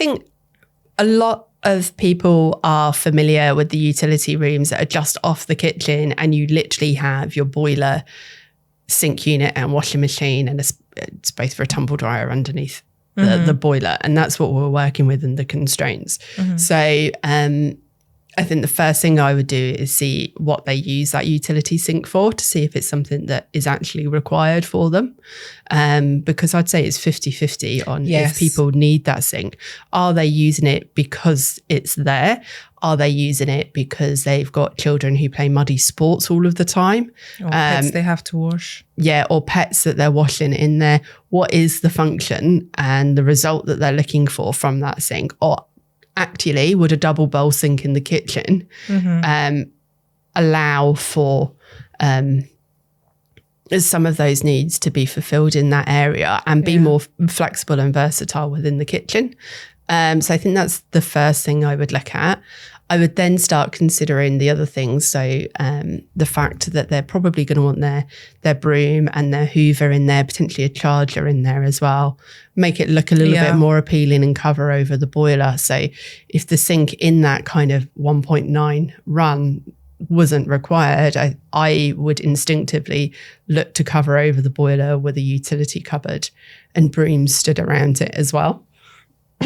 think a lot of people are familiar with the utility rooms that are just off the kitchen, and you literally have your boiler, sink unit and washing machine and a space for a tumble dryer underneath the boiler. And that's what we're working with in the constraints. So I think the first thing I would do is see what they use that utility sink for, to see if it's something that is actually required for them. Because I'd say it's 50-50 on if people need that sink. Are they using it because it's there? Are they using it because they've got children who play muddy sports all of the time? Or pets they have to wash. Yeah, or pets that they're washing in there. What is the function and the result that they're looking for from that sink? Or actually, would a double bowl sink in the kitchen allow for some of those needs to be fulfilled in that area and be more flexible and versatile within the kitchen? So I think that's the first thing I would look at. I would then start considering the other things. So the fact that they're probably going to want their broom and their hoover in there, potentially a charger in there as well. Make it look a little bit more appealing and cover over the boiler. So if the sink in that kind of 1.9 run wasn't required, I would instinctively look to cover over the boiler with a utility cupboard and brooms stood around it as well.